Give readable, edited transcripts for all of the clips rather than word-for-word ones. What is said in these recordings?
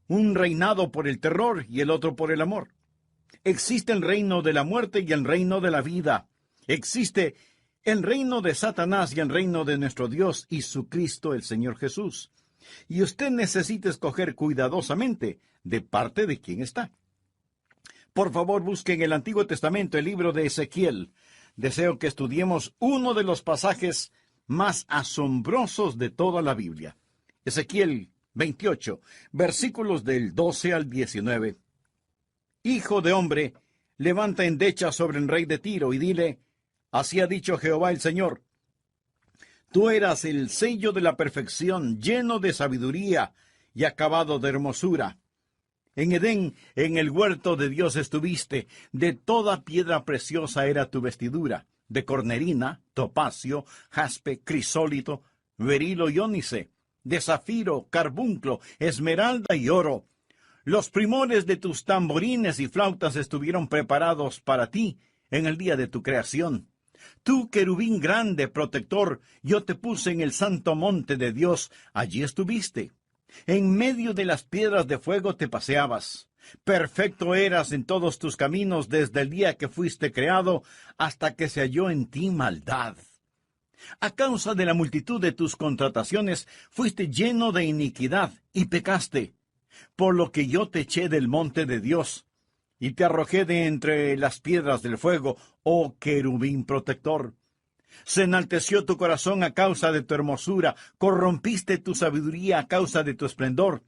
un reinado por el terror y el otro por el amor. Existe el reino de la muerte y el reino de la vida. Existe el reino de Satanás y el reino de nuestro Dios y su Cristo, el Señor Jesús. Y usted necesita escoger cuidadosamente de parte de quién está. Por favor, busque en el Antiguo Testamento el libro de Ezequiel. Deseo que estudiemos uno de los pasajes más asombrosos de toda la Biblia. Ezequiel 28, versículos del 12 al 19. Hijo de hombre, levanta endecha sobre el rey de Tiro y dile, así ha dicho Jehová el Señor. Tú eras el sello de la perfección, lleno de sabiduría y acabado de hermosura. En Edén, en el huerto de Dios estuviste, de toda piedra preciosa era tu vestidura, de cornerina, topacio, jaspe, crisólito, berilo y ónice, de zafiro, carbunclo, esmeralda y oro. Los primores de tus tamborines y flautas estuvieron preparados para ti en el día de tu creación. Tú, querubín grande, protector, yo te puse en el santo monte de Dios, allí estuviste. En medio de las piedras de fuego te paseabas. Perfecto eras en todos tus caminos desde el día que fuiste creado hasta que se halló en ti maldad. A causa de la multitud de tus contrataciones fuiste lleno de iniquidad y pecaste, por lo que yo te eché del monte de Dios y te arrojé de entre las piedras del fuego, oh querubín protector. Se enalteció tu corazón a causa de tu hermosura, corrompiste tu sabiduría a causa de tu esplendor.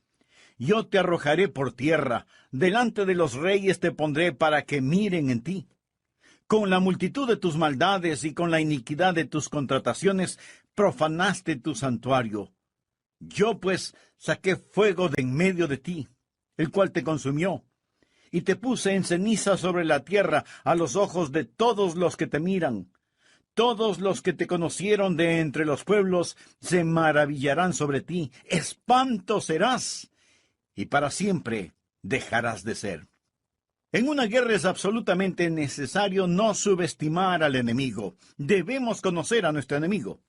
Yo te arrojaré por tierra, delante de los reyes te pondré para que miren en ti. Con la multitud de tus maldades y con la iniquidad de tus contrataciones, profanaste tu santuario. Yo pues saqué fuego de en medio de ti, el cual te consumió, y te puse en ceniza sobre la tierra a los ojos de todos los que te miran. Todos los que te conocieron de entre los pueblos se maravillarán sobre ti. Espanto serás, y para siempre dejarás de ser. En una guerra es absolutamente necesario no subestimar al enemigo. Debemos conocer a nuestro enemigo.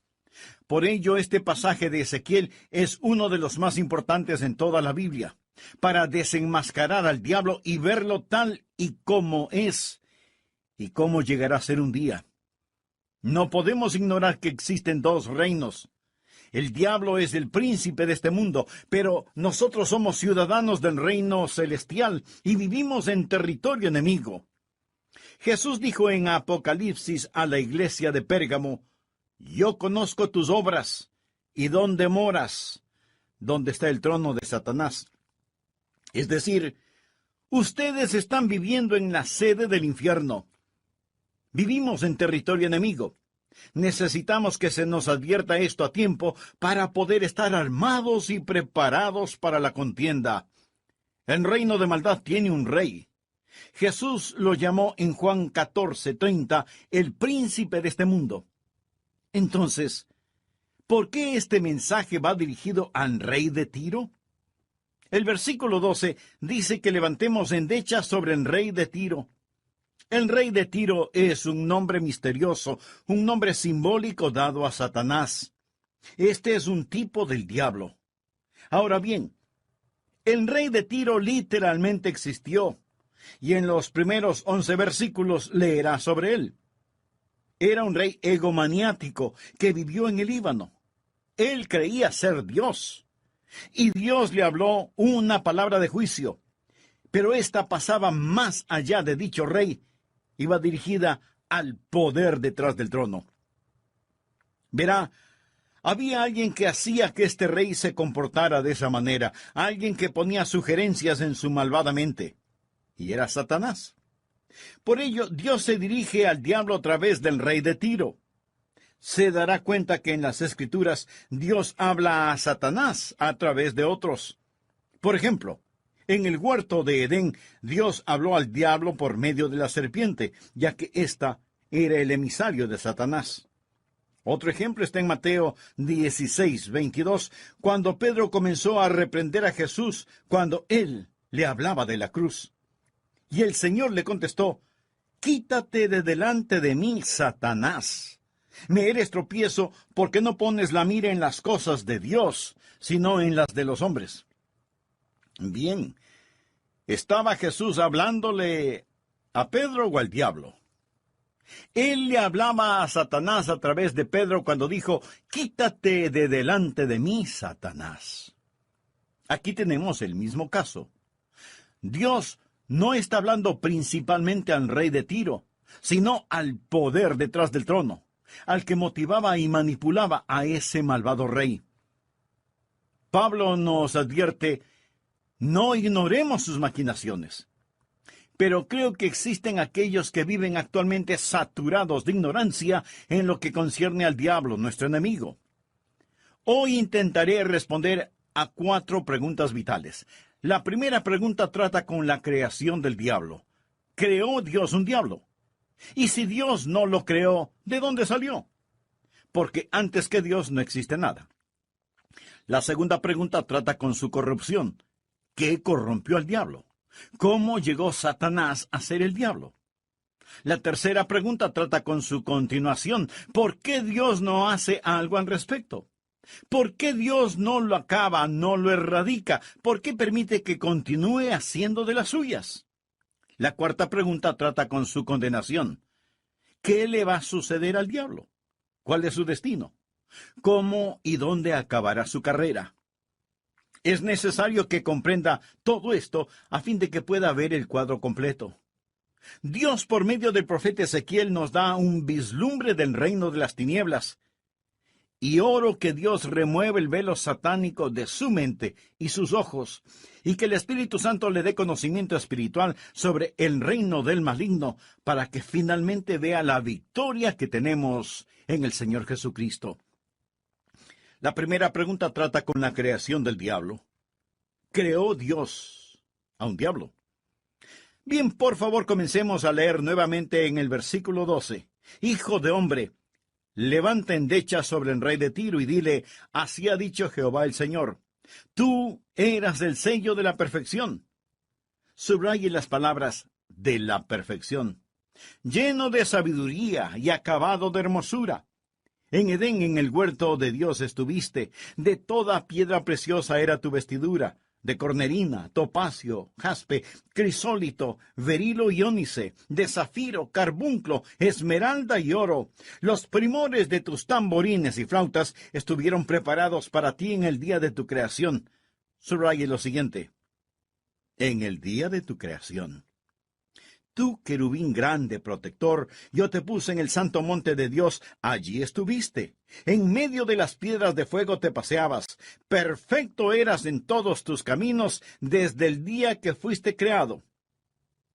Por ello, este pasaje de Ezequiel es uno de los más importantes en toda la Biblia, para desenmascarar al diablo y verlo tal y como es, y cómo llegará a ser un día. No podemos ignorar que existen dos reinos. El diablo es el príncipe de este mundo, pero nosotros somos ciudadanos del reino celestial y vivimos en territorio enemigo. Jesús dijo en Apocalipsis a la iglesia de Pérgamo, yo conozco tus obras y dónde moras, donde está el trono de Satanás. Es decir, ustedes están viviendo en la sede del infierno. Vivimos en territorio enemigo. Necesitamos que se nos advierta esto a tiempo para poder estar armados y preparados para la contienda. El reino de maldad tiene un rey. Jesús lo llamó en Juan 14:30 el príncipe de este mundo. Entonces, ¿por qué este mensaje va dirigido al rey de Tiro? El versículo 12 dice que levantemos endecha sobre el rey de Tiro. El rey de Tiro es un nombre misterioso, un nombre simbólico dado a Satanás. Este es un tipo del diablo. Ahora bien, el rey de Tiro literalmente existió, y en los primeros 11 versículos leerá sobre él. Era un rey egomaniático que vivió en el Líbano. Él creía ser Dios, y Dios le habló una palabra de juicio, pero esta pasaba más allá de dicho rey, iba dirigida al poder detrás del trono. Verá, había alguien que hacía que este rey se comportara de esa manera, alguien que ponía sugerencias en su malvada mente, y era Satanás. Por ello, Dios se dirige al diablo a través del rey de Tiro. Se dará cuenta que en las Escrituras Dios habla a Satanás a través de otros. Por ejemplo, en el huerto de Edén, Dios habló al diablo por medio de la serpiente, ya que ésta era el emisario de Satanás. Otro ejemplo está en Mateo 16:22, cuando Pedro comenzó a reprender a Jesús cuando él le hablaba de la cruz. Y el Señor le contestó, quítate de delante de mí, Satanás. Me eres tropiezo porque no pones la mira en las cosas de Dios, sino en las de los hombres. Bien, ¿estaba Jesús hablándole a Pedro o al diablo? Él le hablaba a Satanás a través de Pedro cuando dijo, «Quítate de delante de mí, Satanás». Aquí tenemos el mismo caso. Dios no está hablando principalmente al rey de Tiro, sino al poder detrás del trono, al que motivaba y manipulaba a ese malvado rey. Pablo nos advierte, no ignoremos sus maquinaciones. Pero creo que existen aquellos que viven actualmente saturados de ignorancia en lo que concierne al diablo, nuestro enemigo. Hoy intentaré responder a 4 preguntas vitales. La primera pregunta trata con la creación del diablo. ¿Creó Dios un diablo? Y si Dios no lo creó, ¿de dónde salió? Porque antes que Dios no existe nada. La segunda pregunta trata con su corrupción. ¿Qué corrompió al diablo? ¿Cómo llegó Satanás a ser el diablo? La tercera pregunta trata con su continuación. ¿Por qué Dios no hace algo al respecto? ¿Por qué Dios no lo acaba, no lo erradica? ¿Por qué permite que continúe haciendo de las suyas? La cuarta pregunta trata con su condenación. ¿Qué le va a suceder al diablo? ¿Cuál es su destino? ¿Cómo y dónde acabará su carrera? Es necesario que comprenda todo esto a fin de que pueda ver el cuadro completo. Dios, por medio del profeta Ezequiel, nos da un vislumbre del reino de las tinieblas. Y oro que Dios remueva el velo satánico de su mente y sus ojos, y que el Espíritu Santo le dé conocimiento espiritual sobre el reino del maligno, para que finalmente vea la victoria que tenemos en el Señor Jesucristo. La primera pregunta trata con la creación del diablo. ¿Creó Dios a un diablo? Bien, por favor, comencemos a leer nuevamente en el versículo 12. Hijo de hombre, levanta endecha sobre el rey de Tiro y dile, así ha dicho Jehová el Señor. Tú eras el sello de la perfección. Subraye las palabras de la perfección. Lleno de sabiduría y acabado de hermosura. En Edén, en el huerto de Dios estuviste, de toda piedra preciosa era tu vestidura, de cornerina, topacio, jaspe, crisólito, berilo y ónice, de zafiro, carbunclo, esmeralda y oro. Los primores de tus tamborines y flautas estuvieron preparados para ti en el día de tu creación. Subraye lo siguiente. En el día de tu creación. Tú, querubín grande, protector, yo te puse en el santo monte de Dios, allí estuviste. En medio de las piedras de fuego te paseabas. Perfecto eras en todos tus caminos desde el día que fuiste creado.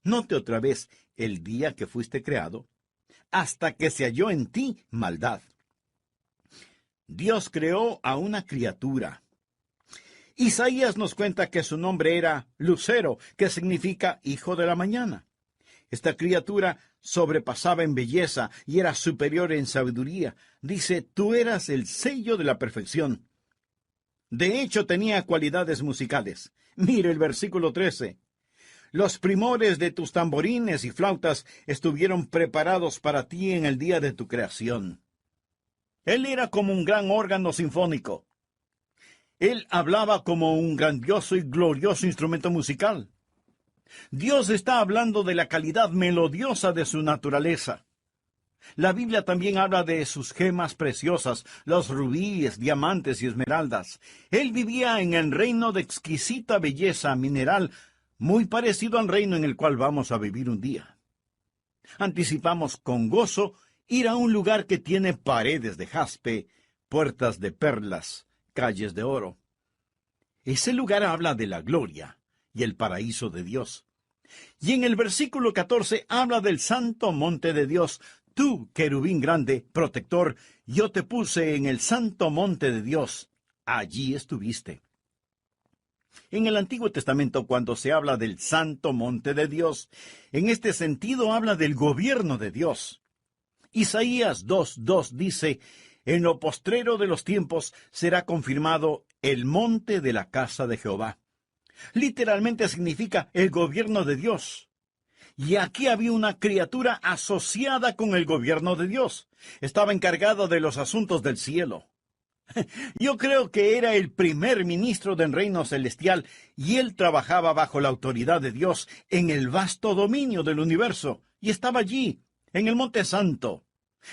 Note otra vez, el día que fuiste creado, hasta que se halló en ti maldad. Dios creó a una criatura. Isaías nos cuenta que su nombre era Lucero, que significa hijo de la mañana. Esta criatura sobrepasaba en belleza y era superior en sabiduría. Dice, tú eras el sello de la perfección. De hecho, tenía cualidades musicales. Mire el versículo 13. Los primores de tus tamborines y flautas estuvieron preparados para ti en el día de tu creación. Él era como un gran órgano sinfónico. Él hablaba como un grandioso y glorioso instrumento musical. Dios está hablando de la calidad melodiosa de su naturaleza. La Biblia también habla de sus gemas preciosas, los rubíes, diamantes y esmeraldas. Él vivía en el reino de exquisita belleza mineral, muy parecido al reino en el cual vamos a vivir un día. Anticipamos con gozo ir a un lugar que tiene paredes de jaspe, puertas de perlas, calles de oro. Ese lugar habla de la gloria y el paraíso de Dios. Y en el versículo 14 habla del santo monte de Dios. Tú, querubín grande, protector, yo te puse en el santo monte de Dios. Allí estuviste. En el Antiguo Testamento, cuando se habla del santo monte de Dios, en este sentido habla del gobierno de Dios. Isaías 2:2 dice, en lo postrero de los tiempos será confirmado el monte de la casa de Jehová. Literalmente significa el gobierno de Dios. Y aquí había una criatura asociada con el gobierno de Dios. Estaba encargada de los asuntos del cielo. Yo creo que era el primer ministro del reino celestial y él trabajaba bajo la autoridad de Dios en el vasto dominio del universo y estaba allí, en el Monte Santo.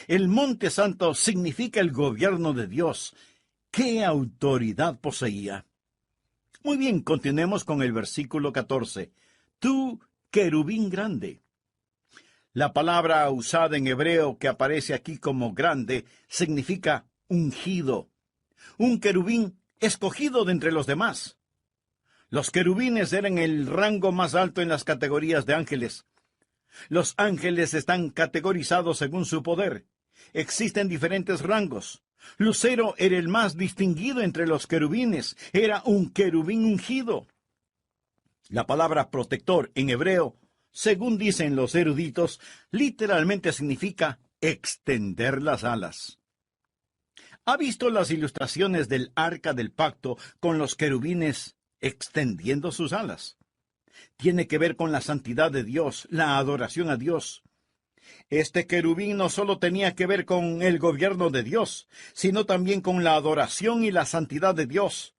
El Monte Santo significa el gobierno de Dios. ¿Qué autoridad poseía? Muy bien, continuemos con el versículo 14. Tú, querubín grande. La palabra usada en hebreo que aparece aquí como grande significa ungido. Un querubín escogido de entre los demás. Los querubines eran el rango más alto en las categorías de ángeles. Los ángeles están categorizados según su poder. Existen diferentes rangos. Lucero era el más distinguido entre los querubines. Era un querubín ungido. La palabra protector en hebreo, según dicen los eruditos, literalmente significa extender las alas. ¿Ha visto las ilustraciones del Arca del Pacto con los querubines extendiendo sus alas? Tiene que ver con la santidad de Dios, la adoración a Dios. Este querubín no solo tenía que ver con el gobierno de Dios, sino también con la adoración y la santidad de Dios.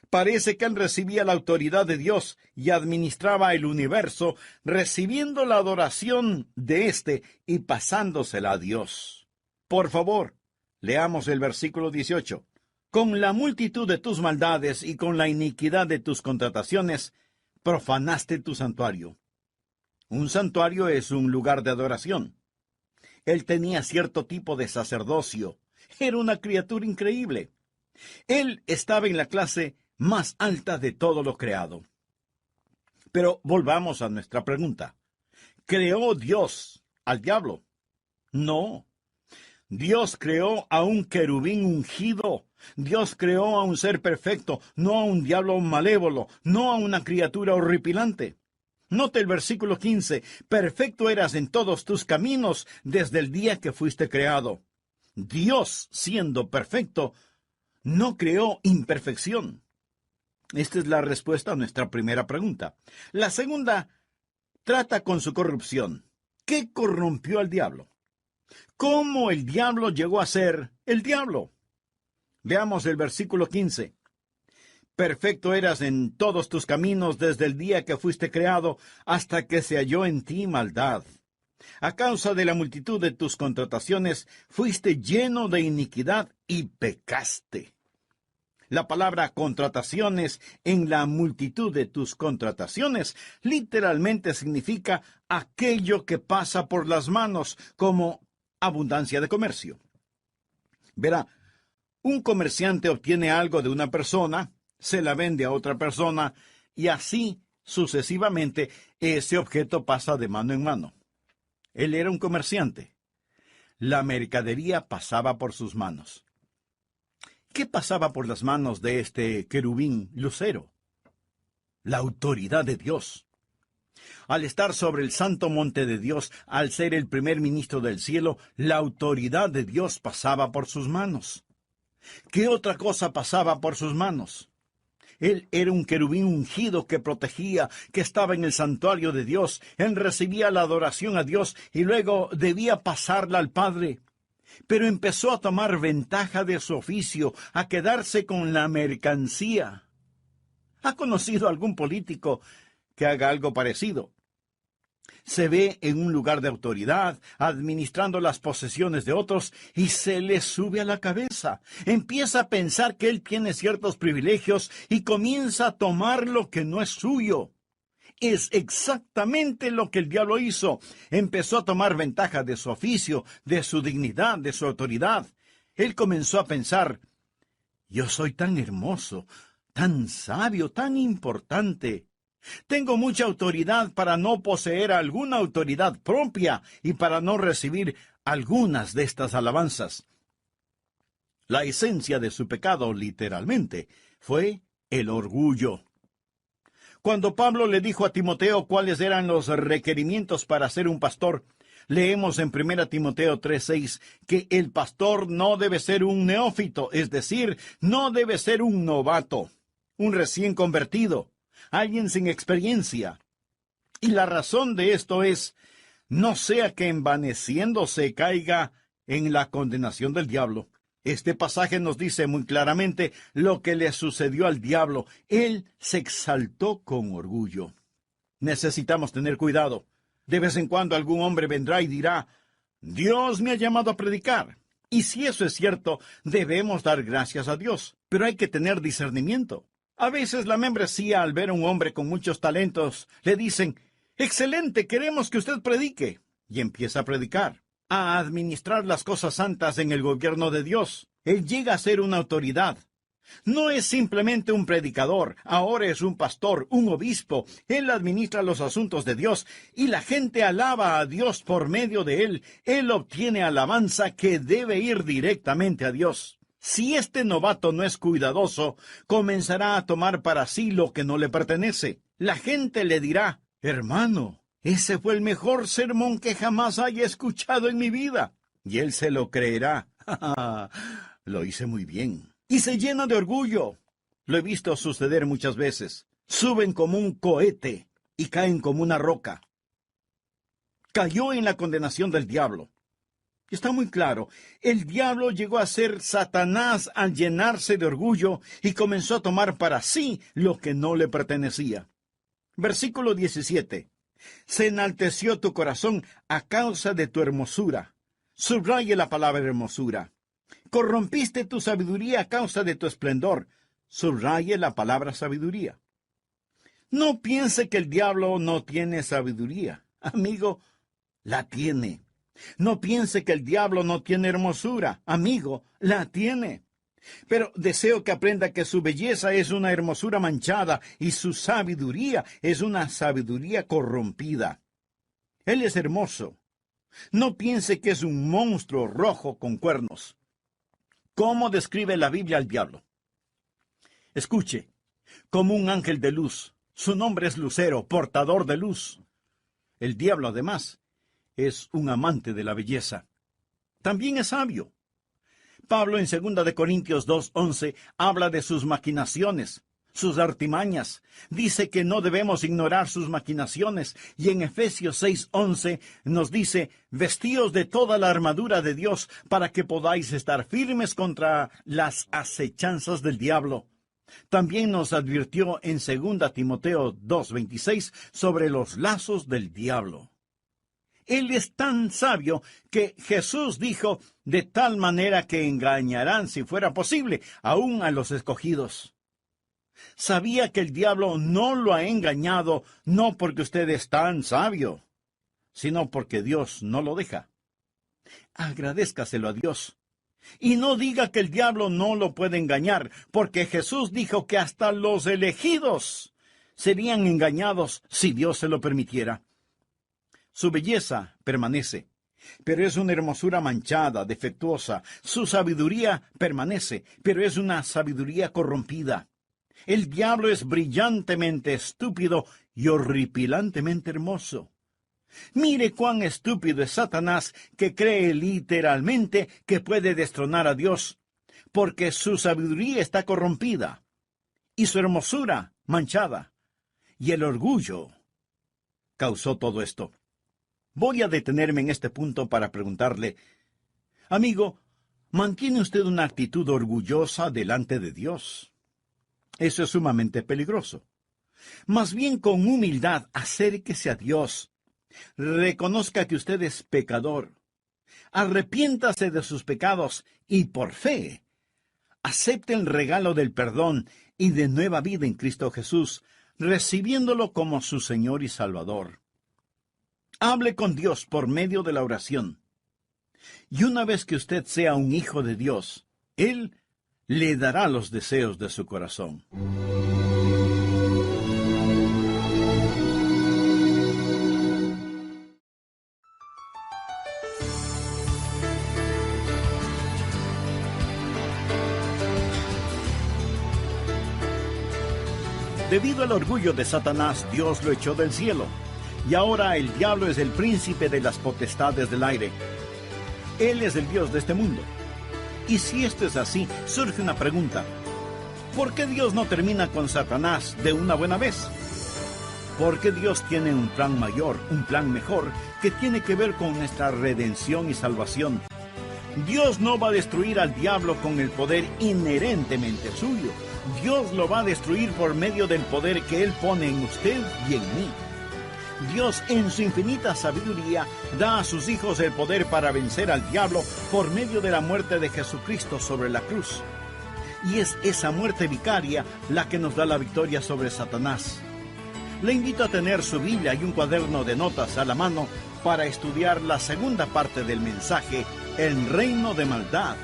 Parece que él recibía la autoridad de Dios y administraba el universo, recibiendo la adoración de éste y pasándosela a Dios. Por favor, leamos el versículo 18. Con la multitud de tus maldades y con la iniquidad de tus contrataciones, profanaste tu santuario. Un santuario es un lugar de adoración. Él tenía cierto tipo de sacerdocio. Era una criatura increíble. Él estaba en la clase más alta de todo lo creado. Pero volvamos a nuestra pregunta. ¿Creó Dios al diablo? No. Dios creó a un querubín ungido. Dios creó a un ser perfecto, no a un diablo malévolo, no a una criatura horripilante. Note el versículo 15. Perfecto eras en todos tus caminos desde el día que fuiste creado. Dios, siendo perfecto, no creó imperfección. Esta es la respuesta a nuestra primera pregunta. La segunda trata con su corrupción. ¿Qué corrompió al diablo? ¿Cómo el diablo llegó a ser el diablo? Veamos el versículo 15. Perfecto eras en todos tus caminos desde el día que fuiste creado hasta que se halló en ti maldad. A causa de la multitud de tus contrataciones, fuiste lleno de iniquidad y pecaste. La palabra contrataciones en la multitud de tus contrataciones literalmente significa aquello que pasa por las manos, como abundancia de comercio. Verá, un comerciante obtiene algo de una persona, se la vende a otra persona, y así sucesivamente ese objeto pasa de mano en mano. Él era un comerciante. La mercadería pasaba por sus manos. ¿Qué pasaba por las manos de este querubín lucero? La autoridad de Dios. Al estar sobre el santo monte de Dios, al ser el primer ministro del cielo, la autoridad de Dios pasaba por sus manos. ¿Qué otra cosa pasaba por sus manos? Él era un querubín ungido que protegía, que estaba en el santuario de Dios. Él recibía la adoración a Dios y luego debía pasarla al Padre. Pero empezó a tomar ventaja de su oficio, a quedarse con la mercancía. ¿Ha conocido algún político que haga algo parecido? Se ve en un lugar de autoridad, administrando las posesiones de otros, y se le sube a la cabeza. Empieza a pensar que él tiene ciertos privilegios y comienza a tomar lo que no es suyo. Es exactamente lo que el diablo hizo. Empezó a tomar ventaja de su oficio, de su dignidad, de su autoridad. Él comenzó a pensar, yo soy tan hermoso, tan sabio, tan importante. Tengo mucha autoridad para no poseer alguna autoridad propia y para no recibir algunas de estas alabanzas. La esencia de su pecado, literalmente, fue el orgullo. Cuando Pablo le dijo a Timoteo cuáles eran los requerimientos para ser un pastor, leemos en 1 Timoteo 3:6 que el pastor no debe ser un neófito, es decir, no debe ser un novato, un recién convertido, alguien sin experiencia. Y la razón de esto es, no sea que envaneciéndose caiga en la condenación del diablo. Este pasaje nos dice muy claramente lo que le sucedió al diablo. Él se exaltó con orgullo. Necesitamos tener cuidado. De vez en cuando algún hombre vendrá y dirá: Dios me ha llamado a predicar. Y si eso es cierto, debemos dar gracias a Dios. Pero hay que tener discernimiento. A veces la membresía, al ver a un hombre con muchos talentos, le dicen: excelente, queremos que usted predique. Y empieza a predicar, a administrar las cosas santas en el gobierno de Dios. Él llega a ser una autoridad. No es simplemente un predicador, ahora es un pastor, un obispo. Él administra los asuntos de Dios y la gente alaba a Dios por medio de él. Él obtiene alabanza que debe ir directamente a Dios. Si este novato no es cuidadoso, comenzará a tomar para sí lo que no le pertenece. La gente le dirá: hermano, ese fue el mejor sermón que jamás haya escuchado en mi vida. Y él se lo creerá. Lo hice muy bien. Y se llena de orgullo. Lo he visto suceder muchas veces. Suben como un cohete y caen como una roca. Cayó en la condenación del diablo. Está muy claro, el diablo llegó a ser Satanás al llenarse de orgullo y comenzó a tomar para sí lo que no le pertenecía. Versículo 17. Se enalteció tu corazón a causa de tu hermosura. Subraye la palabra hermosura. Corrompiste tu sabiduría a causa de tu esplendor. Subraye la palabra sabiduría. No piense que el diablo no tiene sabiduría. Amigo, la tiene. No piense que el diablo no tiene hermosura. Amigo, la tiene. Pero deseo que aprenda que su belleza es una hermosura manchada y su sabiduría es una sabiduría corrompida. Él es hermoso. No piense que es un monstruo rojo con cuernos. ¿Cómo describe la Biblia al diablo? Escuche, como un ángel de luz. Su nombre es Lucero, portador de luz. El diablo, además, es un amante de la belleza. También es sabio. Pablo en 2 de Corintios 2:11 habla de sus maquinaciones, sus artimañas. Dice que no debemos ignorar sus maquinaciones. Y en Efesios 6:11 nos dice: vestíos de toda la armadura de Dios para que podáis estar firmes contra las acechanzas del diablo. También nos advirtió en 2 Timoteo 2:26 sobre los lazos del diablo. Él es tan sabio que Jesús dijo: de tal manera que engañarán, si fuera posible, aún a los escogidos. Sabía que el diablo no lo ha engañado, no porque usted es tan sabio, sino porque Dios no lo deja. Agradézcaselo a Dios. Y no diga que el diablo no lo puede engañar, porque Jesús dijo que hasta los elegidos serían engañados si Dios se lo permitiera. Su belleza permanece, pero es una hermosura manchada, defectuosa. Su sabiduría permanece, pero es una sabiduría corrompida. El diablo es brillantemente estúpido y horripilantemente hermoso. Mire cuán estúpido es Satanás, que cree literalmente que puede destronar a Dios, porque su sabiduría está corrompida y su hermosura manchada, y el orgullo causó todo esto. Voy a detenerme en este punto para preguntarle: amigo, ¿mantiene usted una actitud orgullosa delante de Dios? Eso es sumamente peligroso. Más bien, con humildad, acérquese a Dios. Reconozca que usted es pecador. Arrepiéntase de sus pecados y, por fe, acepte el regalo del perdón y de nueva vida en Cristo Jesús, recibiéndolo como su Señor y Salvador. Hable con Dios por medio de la oración. Y una vez que usted sea un hijo de Dios, Él le dará los deseos de su corazón. Debido al orgullo de Satanás, Dios lo echó del cielo. Y ahora el diablo es el príncipe de las potestades del aire. Él es el Dios de este mundo. Y si esto es así, surge una pregunta: ¿por qué Dios no termina con Satanás de una buena vez? Porque Dios tiene un plan mayor, un plan mejor, que tiene que ver con nuestra redención y salvación. Dios no va a destruir al diablo con el poder inherentemente suyo. Dios lo va a destruir por medio del poder que Él pone en usted y en mí. Dios, en su infinita sabiduría, da a sus hijos el poder para vencer al diablo por medio de la muerte de Jesucristo sobre la cruz. Y es esa muerte vicaria la que nos da la victoria sobre Satanás. Le invito a tener su Biblia y un cuaderno de notas a la mano para estudiar la segunda parte del mensaje, el reino de maldad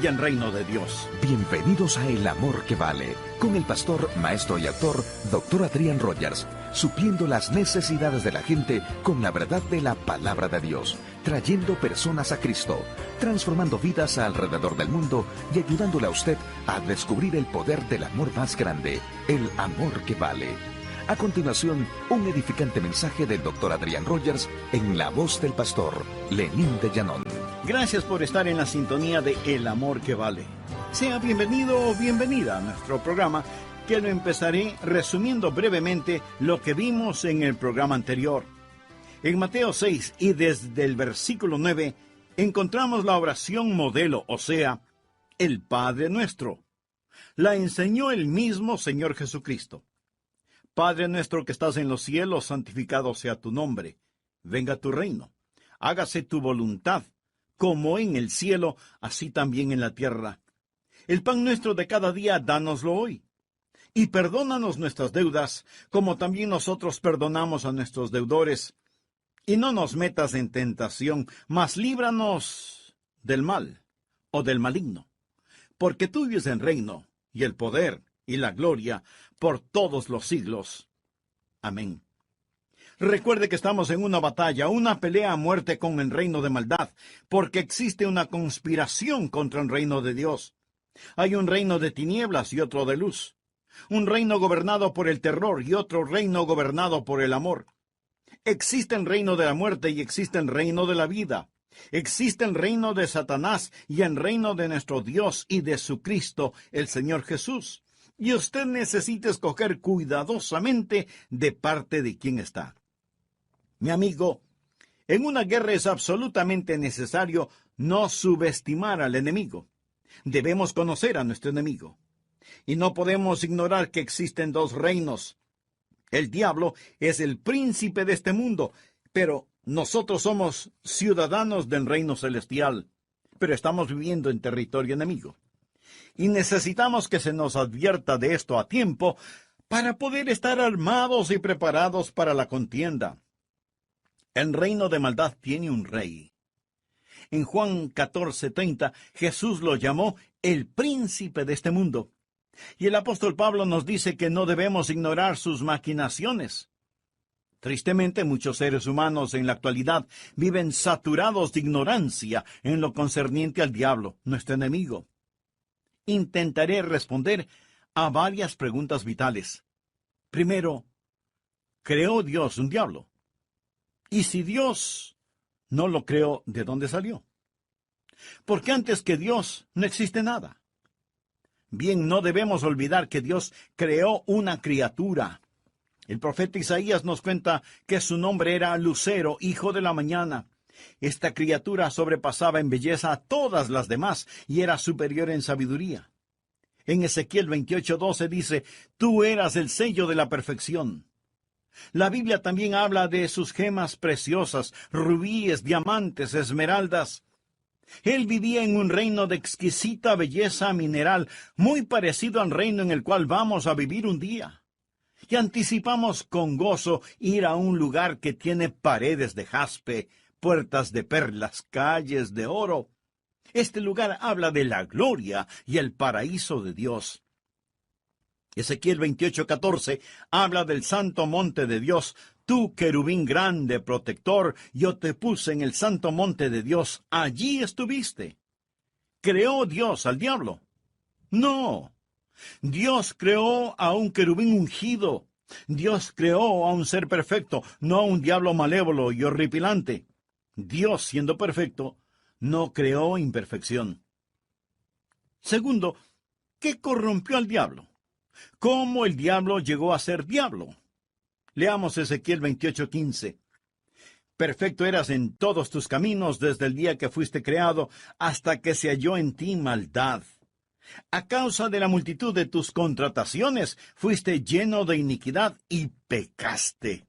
y el reino de Dios. Bienvenidos a El Amor que Vale, con el pastor, maestro y autor, Dr. Adrian Rogers, supliendo las necesidades de la gente con la verdad de la palabra de Dios, trayendo personas a Cristo, transformando vidas alrededor del mundo y ayudándole a usted a descubrir el poder del amor más grande, el amor que vale. A continuación, un edificante mensaje del Dr. Adrian Rogers en la voz del pastor Lenín de Llanón. Gracias por estar en la sintonía de El Amor que Vale. Sea bienvenido o bienvenida a nuestro programa, que lo empezaré resumiendo brevemente lo que vimos en el programa anterior. En Mateo 6 y desde el versículo 9 encontramos la oración modelo, o sea, el Padre Nuestro. La enseñó el mismo Señor Jesucristo. Padre nuestro que estás en los cielos, santificado sea tu nombre. Venga tu reino. Hágase tu voluntad, como en el cielo, así también en la tierra. El pan nuestro de cada día, dánoslo hoy. Y perdónanos nuestras deudas, como también nosotros perdonamos a nuestros deudores. Y no nos metas en tentación, mas líbranos del mal, o del maligno. Porque tuyo es el reino, y el poder, y la gloria, por todos los siglos. Amén. Recuerde que estamos en una batalla, una pelea a muerte con el reino de maldad, porque existe una conspiración contra el reino de Dios. Hay un reino de tinieblas y otro de luz. Un reino gobernado por el terror y otro reino gobernado por el amor. Existe el reino de la muerte y existe el reino de la vida. Existe el reino de Satanás y el reino de nuestro Dios y de su Cristo, el Señor Jesús. Y usted necesita escoger cuidadosamente de parte de quién está. Mi amigo, en una guerra es absolutamente necesario no subestimar al enemigo. Debemos conocer a nuestro enemigo. Y no podemos ignorar que existen dos reinos. El diablo es el príncipe de este mundo, pero nosotros somos ciudadanos del reino celestial, pero estamos viviendo en territorio enemigo. Y necesitamos que se nos advierta de esto a tiempo para poder estar armados y preparados para la contienda. El reino de maldad tiene un rey. En Juan 14:30, Jesús lo llamó el príncipe de este mundo. Y el apóstol Pablo nos dice que no debemos ignorar sus maquinaciones. Tristemente, muchos seres humanos en la actualidad viven saturados de ignorancia en lo concerniente al diablo, nuestro enemigo. Intentaré responder a varias preguntas vitales. Primero, ¿creó Dios un diablo? Y si Dios no lo creó, ¿de dónde salió? Porque antes que Dios no existe nada. Bien, no debemos olvidar que Dios creó una criatura. El profeta Isaías nos cuenta que su nombre era Lucero, hijo de la mañana. Esta criatura sobrepasaba en belleza a todas las demás y era superior en sabiduría. En Ezequiel 28:12 dice, tú eras el sello de la perfección. La Biblia también habla de sus gemas preciosas, rubíes, diamantes, esmeraldas. Él vivía en un reino de exquisita belleza mineral, muy parecido al reino en el cual vamos a vivir un día. Y anticipamos con gozo ir a un lugar que tiene paredes de jaspe, puertas de perlas, calles de oro. Este lugar habla de la gloria y el paraíso de Dios. Ezequiel 28:14 habla del santo monte de Dios. Tú, querubín grande, protector, yo te puse en el santo monte de Dios. Allí estuviste. ¿Creó Dios al diablo? No. Dios creó a un querubín ungido. Dios creó a un ser perfecto, no a un diablo malévolo y horripilante. Dios, siendo perfecto, no creó imperfección. Segundo, ¿qué corrompió al diablo? ¿Cómo el diablo llegó a ser diablo? Leamos Ezequiel 28:15. Perfecto eras en todos tus caminos desde el día que fuiste creado hasta que se halló en ti maldad. A causa de la multitud de tus contrataciones, fuiste lleno de iniquidad y pecaste.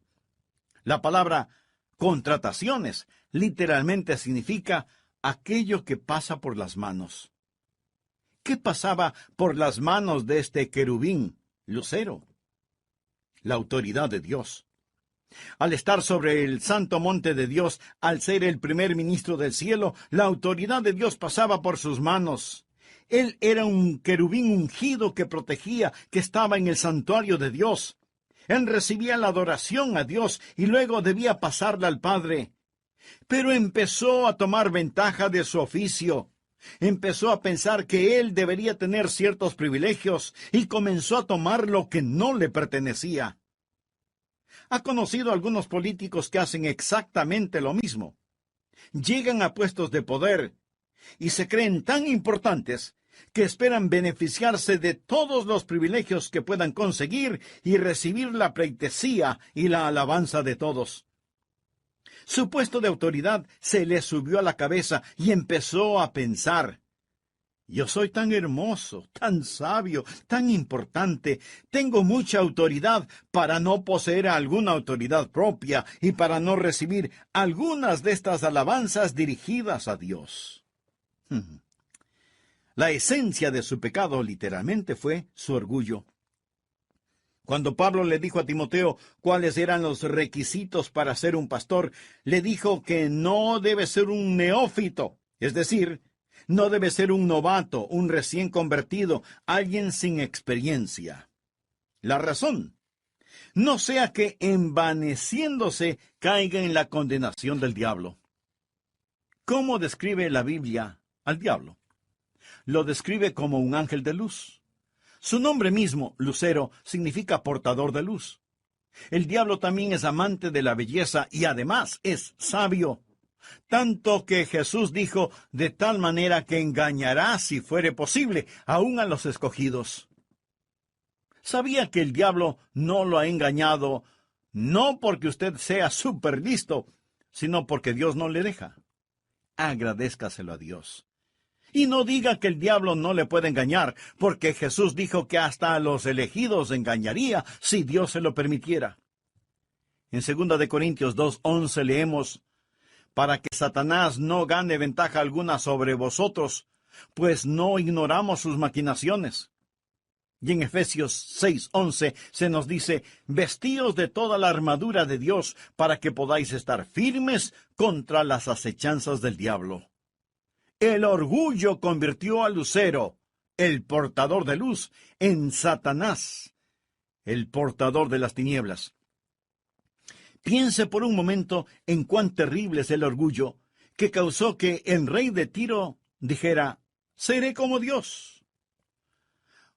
La palabra contrataciones literalmente significa aquello que pasa por las manos. ¿Qué pasaba por las manos de este querubín, Lucero? La autoridad de Dios. Al estar sobre el santo monte de Dios, al ser el primer ministro del cielo, la autoridad de Dios pasaba por sus manos. Él era un querubín ungido que protegía, que estaba en el santuario de Dios. Él recibía la adoración a Dios y luego debía pasarla al Padre. Pero empezó a tomar ventaja de su oficio. Empezó a pensar que él debería tener ciertos privilegios y comenzó a tomar lo que no le pertenecía. Ha conocido algunos políticos que hacen exactamente lo mismo. Llegan a puestos de poder y se creen tan importantes que esperan beneficiarse de todos los privilegios que puedan conseguir y recibir la pleitesía y la alabanza de todos. Su puesto de autoridad se le subió a la cabeza y empezó a pensar: yo soy tan hermoso, tan sabio, tan importante, tengo mucha autoridad para no poseer alguna autoridad propia y para no recibir algunas de estas alabanzas dirigidas a Dios. La esencia de su pecado literalmente fue su orgullo. Cuando Pablo le dijo a Timoteo cuáles eran los requisitos para ser un pastor, le dijo que no debe ser un neófito, es decir, no debe ser un novato, un recién convertido, alguien sin experiencia. La razón: no sea que envaneciéndose caiga en la condenación del diablo. ¿Cómo describe la Biblia al diablo? Lo describe como un ángel de luz. Su nombre mismo, Lucero, significa portador de luz. El diablo también es amante de la belleza y además es sabio. Tanto que Jesús dijo: de tal manera que engañará, si fuere posible, aún a los escogidos. ¿Sabía que el diablo no lo ha engañado, no porque usted sea súper listo, sino porque Dios no le deja? Agradézcaselo a Dios. Y no diga que el diablo no le puede engañar, porque Jesús dijo que hasta a los elegidos engañaría si Dios se lo permitiera. En 2 Corintios 2:11 leemos: para que Satanás no gane ventaja alguna sobre vosotros, pues no ignoramos sus maquinaciones. Y en Efesios 6:11 se nos dice: vestíos de toda la armadura de Dios, para que podáis estar firmes contra las acechanzas del diablo. El orgullo convirtió a Lucero, el portador de luz, en Satanás, el portador de las tinieblas. Piense por un momento en cuán terrible es el orgullo que causó que el rey de Tiro dijera: seré como Dios.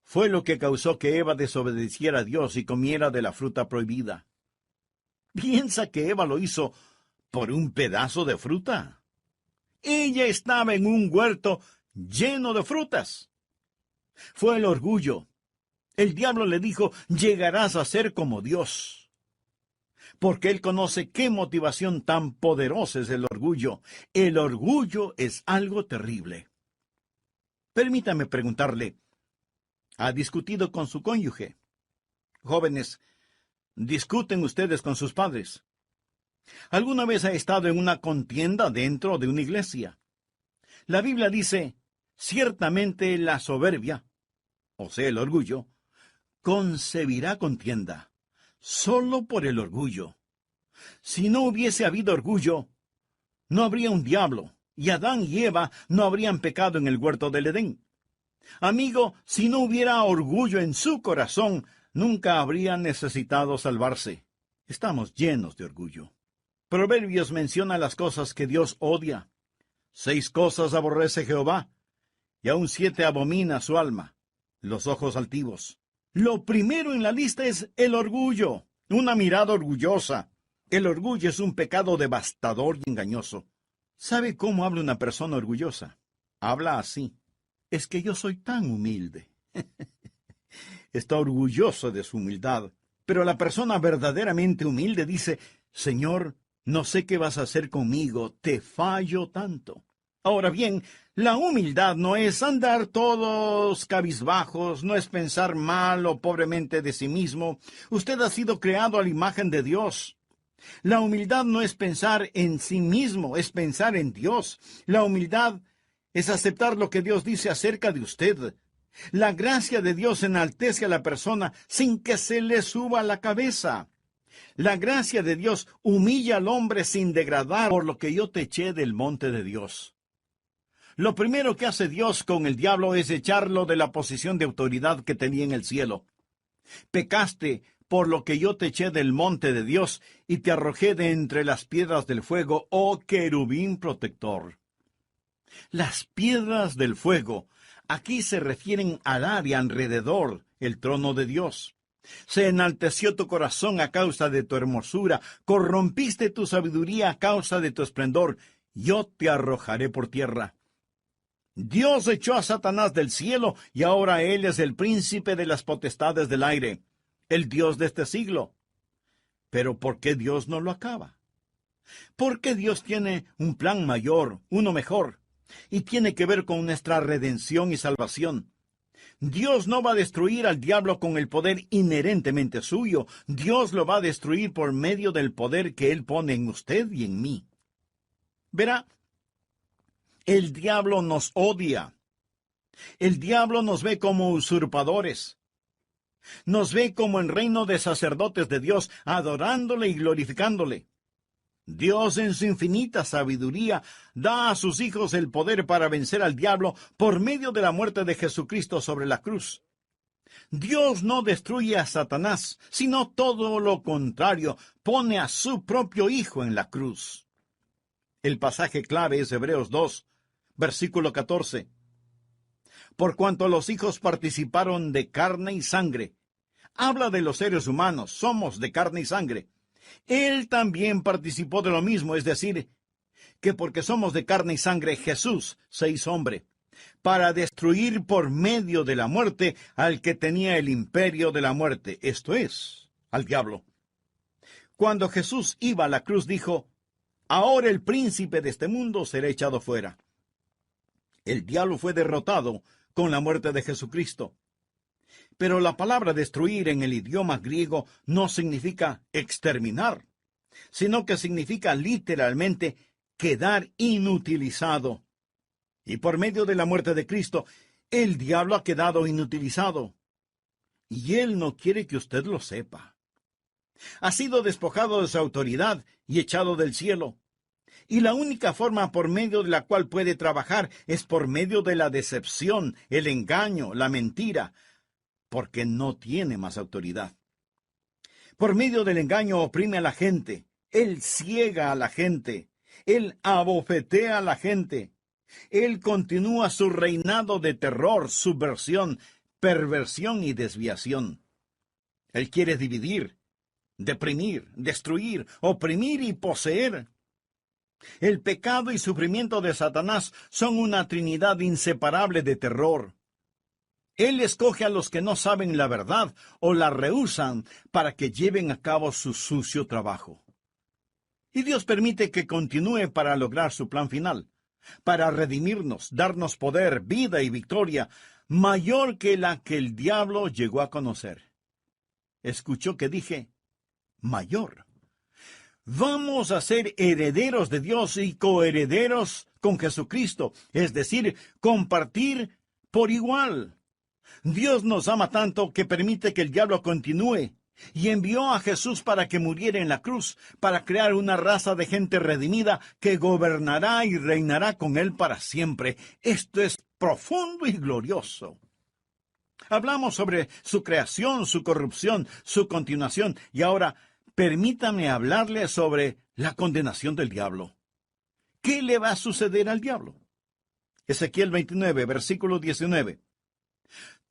Fue lo que causó que Eva desobedeciera a Dios y comiera de la fruta prohibida. ¿Piensa que Eva lo hizo por un pedazo de fruta? Ella estaba en un huerto lleno de frutas. Fue el orgullo. El diablo le dijo: llegarás a ser como Dios. Porque él conoce qué motivación tan poderosa es el orgullo. El orgullo es algo terrible. Permítame preguntarle: ¿ha discutido con su cónyuge? Jóvenes, ¿discuten ustedes con sus padres? ¿Alguna vez ha estado en una contienda dentro de una iglesia? La Biblia dice: ciertamente la soberbia, o sea, el orgullo, concebirá contienda, solo por el orgullo. Si no hubiese habido orgullo, no habría un diablo, y Adán y Eva no habrían pecado en el huerto del Edén. Amigo, si no hubiera orgullo en su corazón, nunca habría necesitado salvarse. Estamos llenos de orgullo. Proverbios menciona las cosas que Dios odia. 6 cosas aborrece Jehová, y aún 7 abomina su alma: los ojos altivos. Lo primero en la lista es el orgullo, una mirada orgullosa. El orgullo es un pecado devastador y engañoso. ¿Sabe cómo habla una persona orgullosa? Habla así: es que yo soy tan humilde. Está orgulloso de su humildad, pero la persona verdaderamente humilde dice: Señor, No sé qué vas a hacer conmigo, te fallo tanto. Ahora bien, la humildad no es andar todos cabizbajos, no es pensar mal o pobremente de sí mismo. Usted ha sido creado a la imagen de Dios. La humildad no es pensar en sí mismo, es pensar en Dios. La humildad es aceptar lo que Dios dice acerca de usted. La gracia de Dios enaltece a la persona sin que se le suba la cabeza. La gracia de Dios humilla al hombre sin degradar, por lo que yo te eché del monte de Dios. Lo primero que hace Dios con el diablo es echarlo de la posición de autoridad que tenía en el cielo. Pecaste, por lo que yo te eché del monte de Dios y te arrojé de entre las piedras del fuego, oh querubín protector. Las piedras del fuego aquí se refieren al área alrededor el trono de Dios. Se enalteció tu corazón a causa de tu hermosura, corrompiste tu sabiduría a causa de tu esplendor. Yo te arrojaré por tierra. Dios echó a Satanás del cielo y ahora él es el príncipe de las potestades del aire, el Dios de este siglo. Pero ¿por qué Dios no lo acaba? Porque Dios tiene un plan mayor, uno mejor, y tiene que ver con nuestra redención y salvación. Dios no va a destruir al diablo con el poder inherentemente suyo. Dios lo va a destruir por medio del poder que Él pone en usted y en mí. Verá, el diablo nos odia. El diablo nos ve como usurpadores. Nos ve como en reino de sacerdotes de Dios, adorándole y glorificándole. Dios en su infinita sabiduría da a sus hijos el poder para vencer al diablo por medio de la muerte de Jesucristo sobre la cruz. Dios no destruye a Satanás, sino todo lo contrario, pone a su propio Hijo en la cruz. El pasaje clave es Hebreos 2, versículo 14. Por cuanto los hijos participaron de carne y sangre, habla de los seres humanos, somos de carne y sangre. Él también participó de lo mismo, es decir, que porque somos de carne y sangre, Jesús se hizo hombre, para destruir por medio de la muerte al que tenía el imperio de la muerte, esto es, al diablo. Cuando Jesús iba a la cruz dijo, ahora el príncipe de este mundo será echado fuera. El diablo fue derrotado con la muerte de Jesucristo. Pero la palabra destruir en el idioma griego no significa exterminar, sino que significa literalmente quedar inutilizado. Y por medio de la muerte de Cristo, el diablo ha quedado inutilizado. Y él no quiere que usted lo sepa. Ha sido despojado de su autoridad y echado del cielo. Y la única forma por medio de la cual puede trabajar es por medio de la decepción, el engaño, la mentira, porque no tiene más autoridad. Por medio del engaño oprime a la gente, él ciega a la gente, él abofetea a la gente, él continúa su reinado de terror, subversión, perversión y desviación. Él quiere dividir, deprimir, destruir, oprimir y poseer. El pecado y sufrimiento de Satanás son una trinidad inseparable de terror. Él escoge a los que no saben la verdad o la rehúsan para que lleven a cabo su sucio trabajo. Y Dios permite que continúe para lograr su plan final, para redimirnos, darnos poder, vida y victoria, mayor que la que el diablo llegó a conocer. ¿Escuchó que dije mayor? Vamos a ser herederos de Dios y coherederos con Jesucristo, es decir, compartir por igual. Dios nos ama tanto que permite que el diablo continúe y envió a Jesús para que muriera en la cruz, para crear una raza de gente redimida que gobernará y reinará con él para siempre. Esto es profundo y glorioso. Hablamos sobre su creación, su corrupción, su continuación, y ahora permítame hablarle sobre la condenación del diablo. ¿Qué le va a suceder al diablo? Ezequiel 29, versículo 19.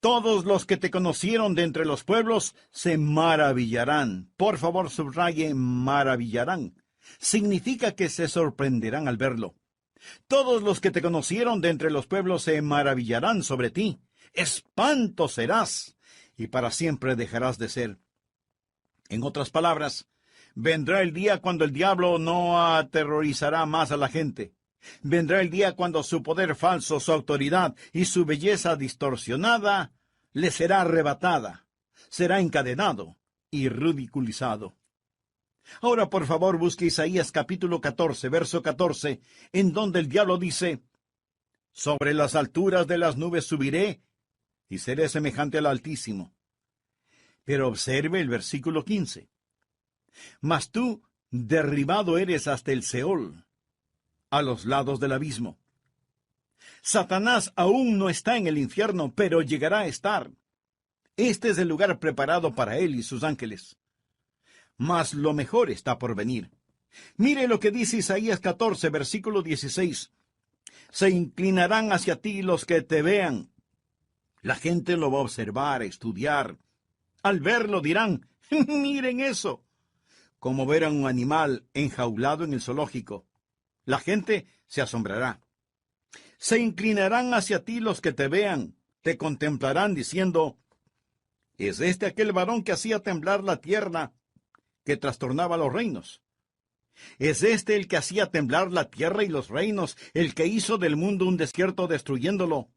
Todos los que te conocieron de entre los pueblos se maravillarán. Por favor, subraye maravillarán. Significa que se sorprenderán al verlo. Todos los que te conocieron de entre los pueblos se maravillarán sobre ti. Espanto serás, y para siempre dejarás de ser. En otras palabras, Vendrá el día cuando el diablo no aterrorizará más a la gente. Vendrá el día cuando su poder falso, su autoridad y su belleza distorsionada le será arrebatada, será encadenado y ridiculizado. Ahora, por favor, busque Isaías capítulo 14, verso 14, en donde el diablo dice: sobre las alturas de las nubes subiré y seré semejante al Altísimo. Pero observe el versículo 15. Mas tú derribado eres hasta el Seol, a los lados del abismo. Satanás aún no está en el infierno, pero llegará a estar. Este es el lugar preparado para él y sus ángeles. Mas lo mejor está por venir. Mire lo que dice Isaías 14, versículo 16. Se inclinarán hacia ti los que te vean. La gente lo va a observar, a estudiar. Al verlo dirán: miren eso. Como ver a un animal enjaulado en el zoológico. La gente se asombrará. Se inclinarán hacia ti los que te vean, te contemplarán diciendo: ¿es este aquel varón que hacía temblar la tierra, que trastornaba los reinos? ¿Es este el que hacía temblar la tierra y los reinos, el que hizo del mundo un desierto destruyéndolo,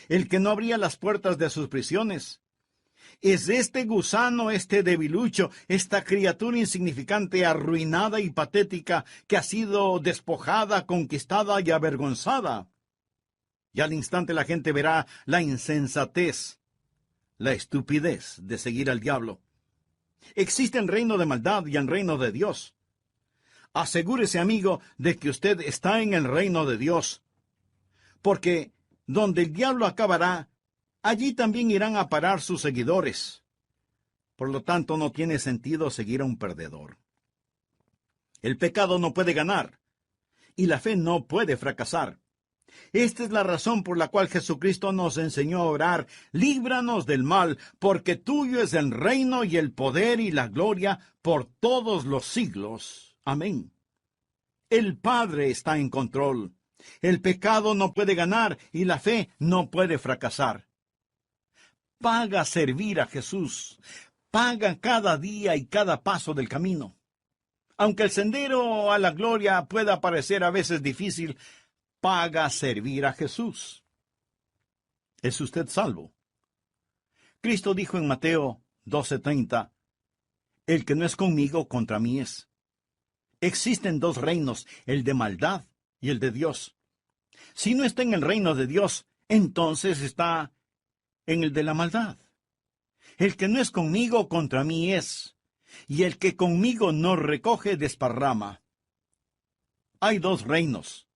el que no abría las puertas de sus prisiones? ¿Es este gusano, este debilucho, esta criatura insignificante, arruinada y patética, que ha sido despojada, conquistada y avergonzada? Y al instante la gente verá la insensatez, la estupidez de seguir al diablo. Existe el reino de maldad y el reino de Dios. Asegúrese, amigo, de que usted está en el reino de Dios, porque donde el diablo acabará, allí también irán a parar sus seguidores. Por lo tanto, no tiene sentido seguir a un perdedor. El pecado no puede ganar, y la fe no puede fracasar. Esta es la razón por la cual Jesucristo nos enseñó a orar: líbranos del mal, porque tuyo es el reino y el poder y la gloria por todos los siglos. Amén. El Padre está en control. El pecado no puede ganar y la fe no puede fracasar. Paga servir a Jesús. Paga cada día y cada paso del camino. Aunque el sendero a la gloria pueda parecer a veces difícil, paga servir a Jesús. ¿Es usted salvo? Cristo dijo en Mateo 12:30, el que no es conmigo, contra mí es. Existen dos reinos, el de maldad y el de Dios. Si no está en el reino de Dios, entonces está en el de la maldad. El que no es conmigo, contra mí es, y el que conmigo no recoge, desparrama. Hay dos reinos,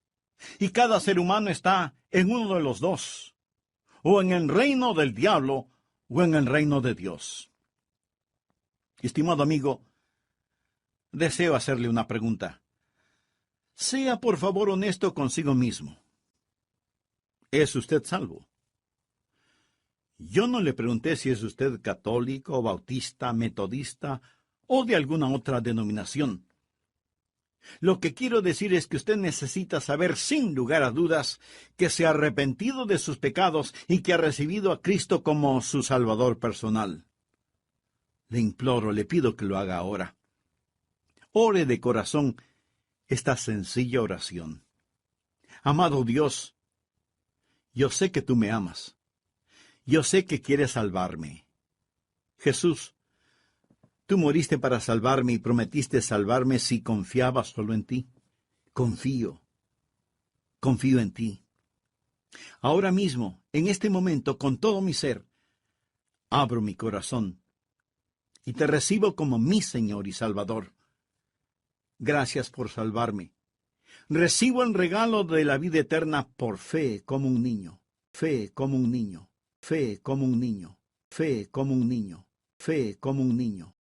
y cada ser humano está en uno de los dos, o en el reino del diablo, o en el reino de Dios. Estimado amigo, deseo hacerle una pregunta. Sea por favor honesto consigo mismo. ¿Es usted salvo? Yo no le pregunté si es usted católico, bautista, metodista o de alguna otra denominación. Lo que quiero decir es que usted necesita saber sin lugar a dudas que se ha arrepentido de sus pecados y que ha recibido a Cristo como su Salvador personal. Le imploro, le pido que lo haga ahora. Ore de corazón esta sencilla oración. Amado Dios, yo sé que tú me amas. Yo sé que quieres salvarme. Jesús, tú moriste para salvarme y prometiste salvarme si confiaba solo en ti. Confío en ti. Ahora mismo, en este momento, con todo mi ser, abro mi corazón y te recibo como mi Señor y Salvador. Gracias por salvarme. Recibo el regalo de la vida eterna por fe como un niño. Fe como un niño. Fe como un niño. Fe como un niño. Fe como un niño.